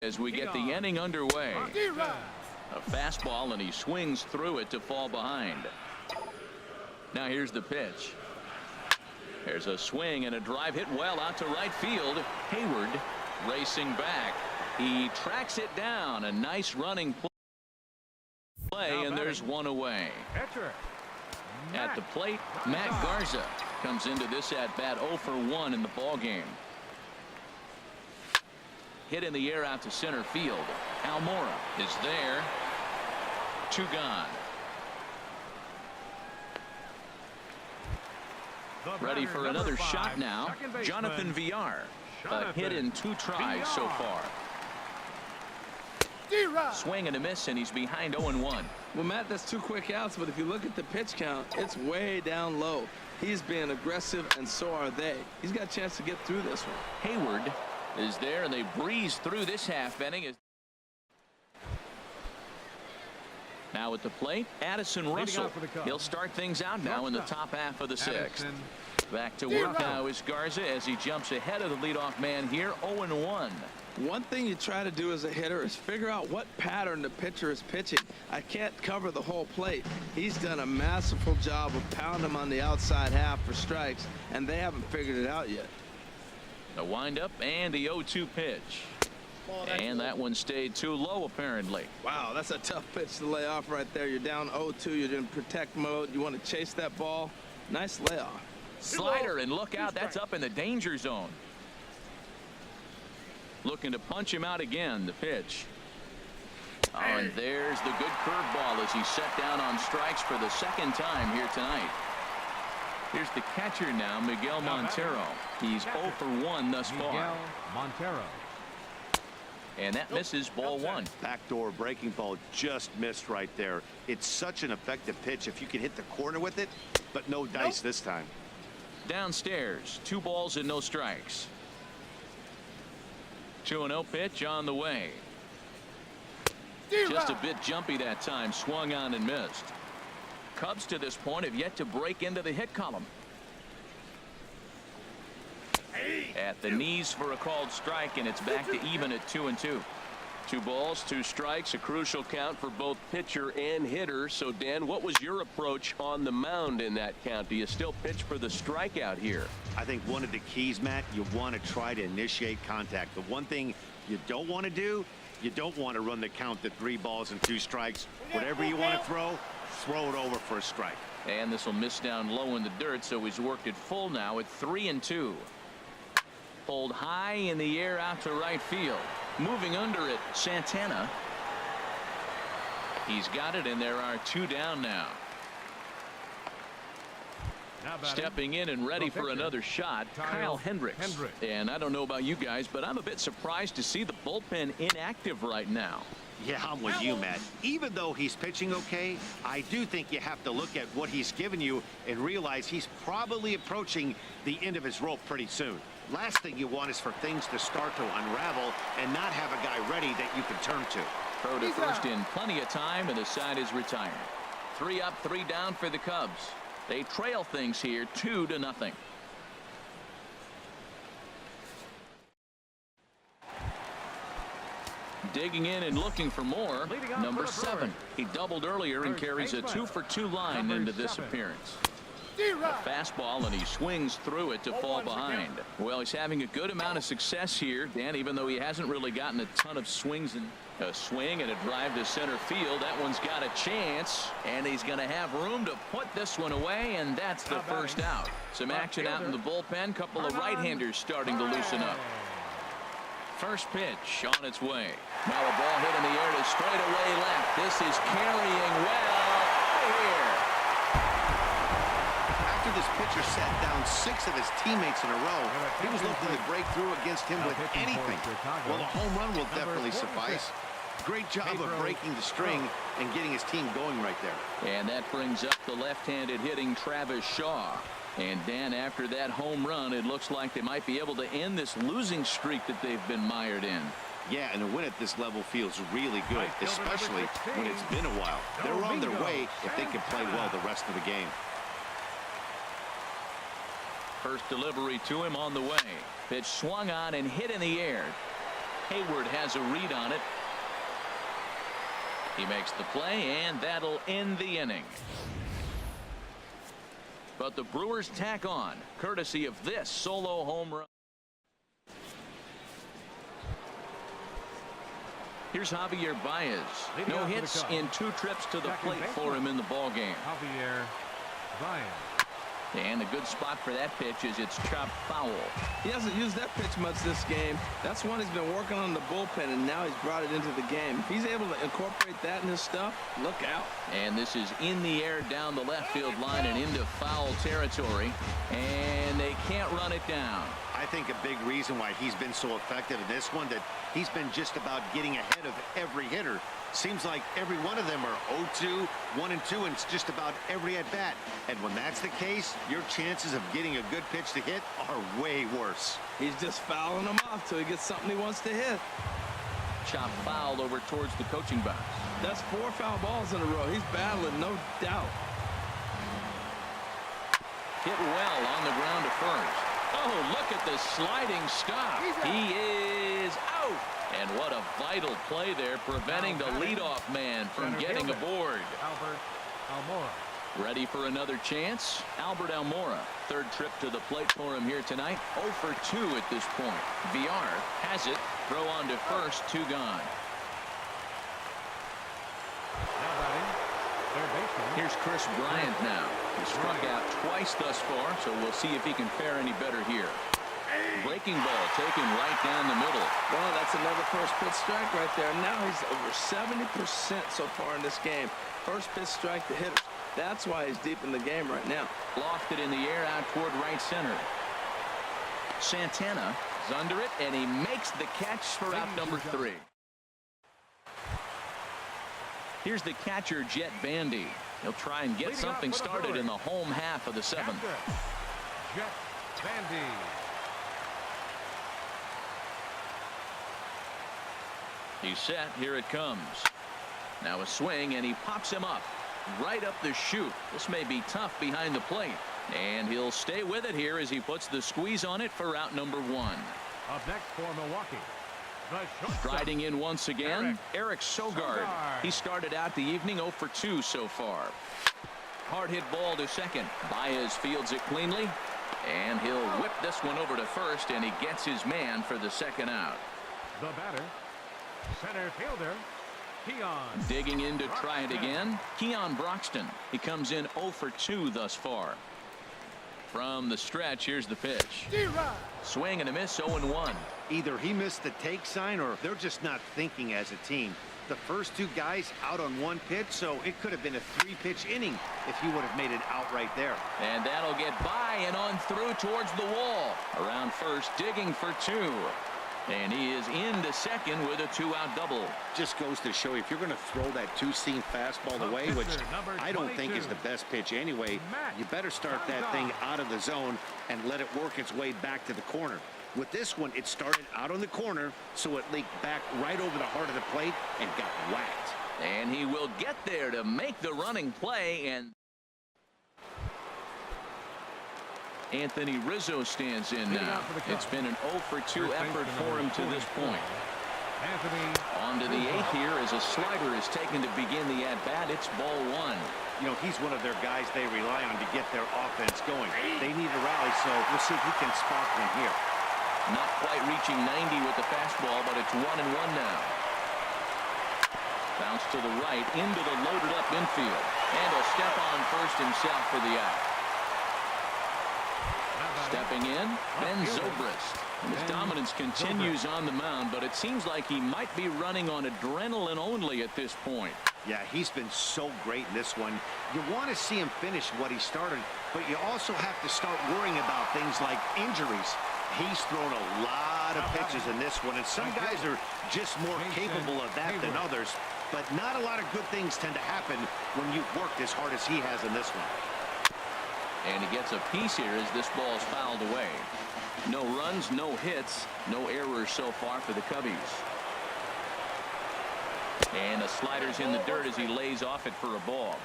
As we get the inning underway. A fastball, and he swings through it to fall behind. Now here's the pitch. There's a swing and a drive hit well out to right field. Hayward racing back. He tracks it down. A nice running play, and there's one away. At the plate, Matt Garza comes into this at bat 0 for 1 in the ball game. Hit in the air out to center field. Almora is there. 2 gone. Ready for another shot now. Jonathan Villar. A hit in 2 tries so far. Swing and a miss, and he's behind 0-1. Well, Matt, that's 2 quick outs, but if you look at the pitch count, it's way down low. He's being aggressive, and so are they. He's got a chance to get through this one. Hayward is there, and they breeze through this half inning. Now at the plate, Addison Russell. He'll start things out now in the top half of the 6th. Back to work now is Garza as he jumps ahead of the leadoff man here. 0-1. One thing you try to do as a hitter is figure out what pattern the pitcher is pitching. I can't cover the whole plate. He's done a masterful job of pounding him on the outside half for strikes, and they haven't figured it out yet. The windup and the 0-2 pitch. And that one stayed too low, apparently. Wow, that's a tough pitch to lay off right there. You're down 0-2. You're in protect mode. You want to chase that ball. Nice layoff. Slider, and look out. That's up in the danger zone. Looking to punch him out again. The pitch. Oh, and there's the good curveball as he's set down on strikes for the 2nd time here tonight. Here's the catcher now, Miguel Montero. He's 0 for 1 thus far. Miguel Montero. And that misses ball 1. Backdoor breaking ball just missed right there. It's such an effective pitch if you can hit the corner with it, but no dice this time. Downstairs, 2 balls and no strikes. 2-0 pitch on the way. Just a bit jumpy that time. Swung on and missed. Cubs to this point have yet to break into the hit column. At the knees for a called strike, and it's back to even at 2-2. 2 balls, 2 strikes, a crucial count for both pitcher and hitter. So, Dan, what was your approach on the mound in that count? Do you still pitch for the strikeout here? I think one of the keys, Matt, you want to try to initiate contact. The one thing you don't want to do, you don't want to run the count to 3 balls and 2 strikes. Whatever you want to throw it over for a strike. And this will miss down low in the dirt, so he's worked it full now at 3-2. Pulled high in the air out to right field. Moving under it, Santana. He's got it, and there are 2 down now. Stepping in and ready for another shot, Kyle Hendricks. And I don't know about you guys, but I'm a bit surprised to see the bullpen inactive right now. Yeah, I'm with you, Matt. Even though he's pitching okay, I do think you have to look at what he's given you and realize he's probably approaching the end of his rope pretty soon. Last thing you want is for things to start to unravel and not have a guy ready that you can turn to. Throw to first in plenty of time, and the side is retired. 3 up, 3 down for the Cubs. They trail things here 2-0. Digging in and looking for more. Number 7. He doubled earlier and carries a 2 for 2 line into this appearance. A fastball, and he swings through it to fall behind. Well, he's having a good amount of success here, Dan, even though he hasn't really gotten a ton of swings. A swing and a drive to center field. That one's got a chance, and he's going to have room to put this one away, and that's the first out. Some action out in the bullpen. Couple of right-handers starting to loosen up. First pitch on its way. Now a ball hit in the air to straightaway left. This is carrying well here. After this pitcher sat down 6 of his teammates in a row, he was looking to break through against him with anything. Well, a home run will definitely suffice. Great job of breaking the string and getting his team going right there. And that brings up the left-handed hitting Travis Shaw. And Dan, after that home run, it looks like they might be able to end this losing streak that they've been mired in. Yeah, and a win at this level feels really good, especially when it's been a while. They're on their way if they can play well the rest of the game. First delivery to him on the way. Pitch swung on and hit in the air. Hayward has a read on it. He makes the play, and that'll end the inning. But the Brewers tack on, courtesy of this solo home run. Here's Javier Baez. No hits in 2 trips to the plate for him in the ball game. Javier Baez. And a good spot for that pitch is it's chopped foul. He hasn't used that pitch much this game. That's one he's been working on the bullpen, and now he's brought it into the game. If he's able to incorporate that in his stuff, look out. And this is in the air down the left field line and into foul territory. And they can't run it down. I think a big reason why he's been so effective in this one, that he's been just about getting ahead of every hitter. Seems like every one of them are 0-2, 1-2, and it's just about every at-bat. And when that's the case, your chances of getting a good pitch to hit are way worse. He's just fouling them off till he gets something he wants to hit. Chop foul over towards the coaching box. That's 4 foul balls in a row. He's battling, no doubt. Hit well on the ground to first. Oh, look at the sliding stop. He is out. And what a vital play there, preventing the leadoff man from getting aboard. Albert Almora. Ready for another chance? Albert Almora, 3rd trip to the plate for him here tonight. 0 for 2 at this point. Villar has it. Throw on to first, 2 gone. Now batting, third baseman. Here's Chris Bryant now. He struck out twice thus far, so we'll see if he can fare any better here. Breaking ball taken right down the middle. Well, that's another first pitch strike right there. Now he's over 70% so far in this game. First pitch strike to hitters. That's why he's deep in the game right now. Lofted in the air out toward right center. Santana is under it, and he makes the catch for out number 3. Here's the catcher, Jet Bandy. He'll try and get something started in the home half of the 7th. Jet Bandy. He's set. Here it comes. Now a swing, and he pops him up. Right up the chute. This may be tough behind the plate. And he'll stay with it here as he puts the squeeze on it for out number 1. Up next for Milwaukee, the shortstop. Striding in once again, Eric Sogard. He started out the evening 0 for 2 so far. Hard hit ball to second. Baez fields it cleanly. And he'll whip this one over to first, and he gets his man for the 2nd out. The batter, center fielder, Keon. Digging in to try it again, Keon Broxton. He comes in 0 for 2 thus far. From the stretch, here's the pitch. Swing and a miss, 0-1. Either he missed the take sign, or they're just not thinking as a team. The first 2 guys out on 1 pitch, so it could have been a 3-pitch inning if he would have made it out right there. And that'll get by and on through towards the wall. Around first, digging for 2. And he is into second with a 2-out double. Just goes to show you, if you're going to throw that 2-seam fastball away, which I don't think is the best pitch anyway, you better start that thing out of the zone and let it work its way back to the corner. With this one, it started out on the corner, so it leaked back right over the heart of the plate and got whacked. And he will get there to make the running play, and Anthony Rizzo stands in now. It's been an 0 for 2 effort for him to this point. On to the 8th here as a slider is taken to begin the at-bat. It's ball 1. You know, he's one of their guys they rely on to get their offense going. They need a rally, so we'll see if he can spark one here. Not quite reaching 90 with the fastball, but it's 1-1 now. Bounce to the right into the loaded up infield. And he'll step on first himself for the out. Stepping in, Ben Zobrist. And his dominance continues on the mound, but it seems like he might be running on adrenaline only at this point. Yeah, he's been so great in this one. You want to see him finish what he started, but you also have to start worrying about things like injuries. He's thrown a lot of pitches in this one, and some guys are just more capable of that than others, but not a lot of good things tend to happen when you've worked as hard as he has in this one. And he gets a piece here as this ball is fouled away. No runs, no hits, no errors so far for the Cubbies. And the slider's in the dirt as he lays off it for a ball.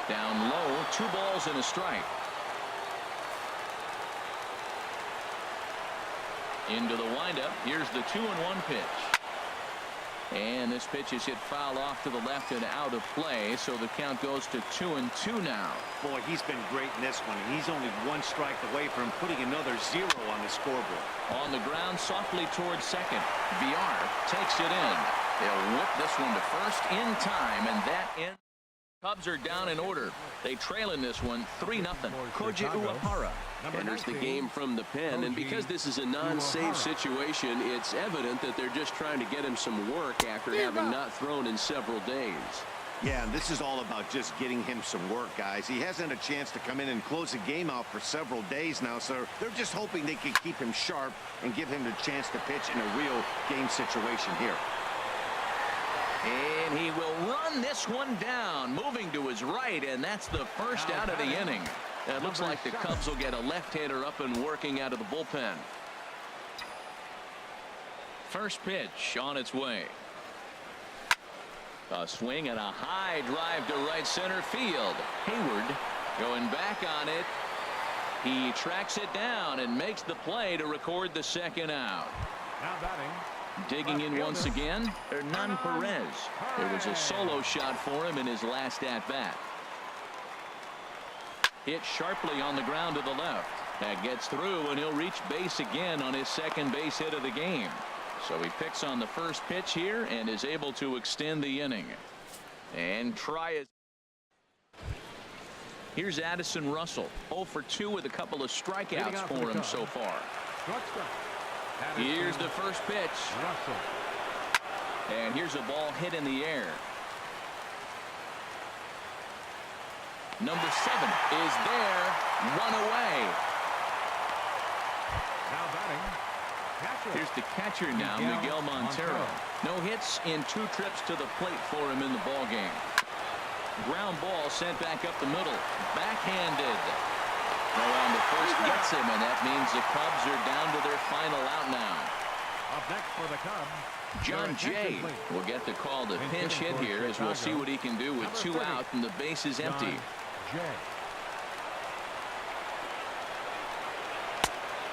Down low, 2 balls and a strike. Into the windup. Here's the 2-1 pitch. And this pitch is hit foul off to the left and out of play, so the count goes to 2-2 now. Boy, he's been great in this one, and he's only one strike away from putting another 0 on the scoreboard. On the ground, softly towards second. Villar takes it in. They'll whip this one to first in time, and that ends. Cubs are down in order. They trail in this one 3-0. Koji Uehara enters the game from the pen, and because this is a non-save situation, it's evident that they're just trying to get him some work after having not thrown in several days. Yeah, and this is all about just getting him some work, guys. He hasn't had a chance to come in and close the game out for several days now, so they're just hoping they can keep him sharp and give him the chance to pitch in a real game situation here. And he will run this one down, moving to his right, and that's the first out of the inning. It looks like the Cubs will get a left-hander up and working out of the bullpen. First pitch on its way. A swing and a high drive to right center field. Hayward going back on it. He tracks it down and makes the play to record the second out. Now batting. Digging in once again, Hernan Perez. It was a solo shot for him in his last at-bat. Hit sharply on the ground to the left. That gets through, and he'll reach base again on his second base hit of the game. So he picks on the first pitch here and is able to extend the inning. And try it. Here's Addison Russell, 0 for 2 with a couple of strikeouts for him so far. Here's the first pitch. And here's a ball hit in the air. Number 7 is there. Run away. Now batting. Catcher. Here's the catcher now, Miguel Montero. No hits in 2 trips to the plate for him in the ball game. Ground ball sent back up the middle. Backhanded. Around the first gets him, and that means the Cubs are down to their final out now. Up next for the Cubs. John Jay will get the call to pinch hit here, as we'll see what he can do with 2 out and the base is empty.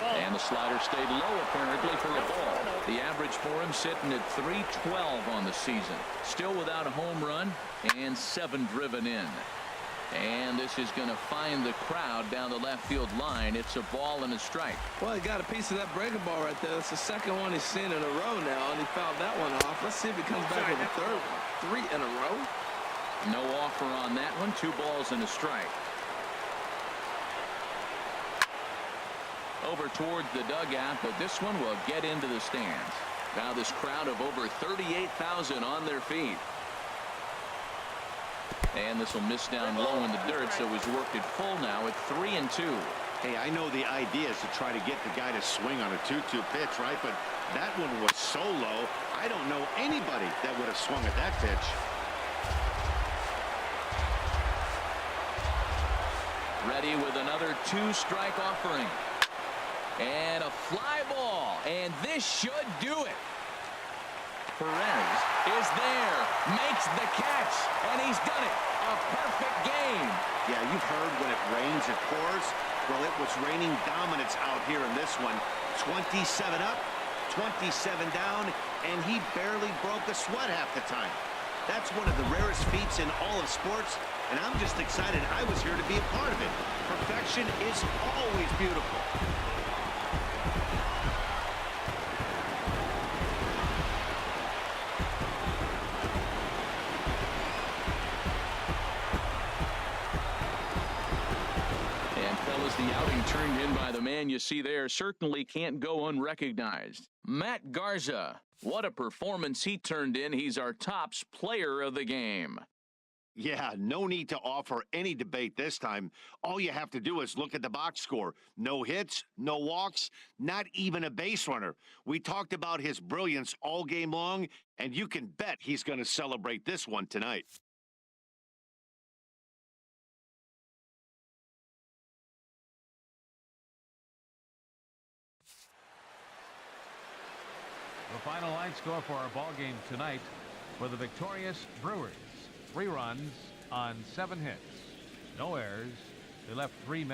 And the slider stayed low apparently for a ball. The average for him sitting at .312 on the season. Still without a home run and 7 driven in. And this is going to find the crowd down the left field line. It's a ball and a strike. Well, he got a piece of that breaking ball right there. It's the second one he's seen in a row now, and he fouled that one off. Let's see if he comes back with a third one. 3 in a row. No offer on that one. 2 balls and a strike. Over towards the dugout, but this one will get into the stands. Now this crowd of over 38,000 on their feet. And this will miss down low in the dirt, so he's worked it full now at 3-2. Hey, I know the idea is to try to get the guy to swing on a 2-2 pitch, right? But that one was so low, I don't know anybody that would have swung at that pitch. Ready with another 2-strike offering. And a fly ball, and this should do it. Perez is there, makes the catch, and he's done it. A perfect game. Yeah, you've heard when it rains, it pours. Well, it was raining dominance out here in this one. 27 up, 27 down, and he barely broke a sweat half the time. That's one of the rarest feats in all of sports, and I'm just excited I was here to be a part of it. Perfection is always beautiful. The outing turned in by the man you see there certainly can't go unrecognized. Matt Garza. What a performance he turned in. He's our tops player of the game. Yeah, no need to offer any debate this time. All you have to do is look at the box score. No hits, no walks, not even a base runner. We talked about his brilliance all game long, and you can bet he's going to celebrate this one tonight. The final line score for our ball game tonight for the victorious Brewers. 3 runs on 7 hits. No errors. They left 3 minutes.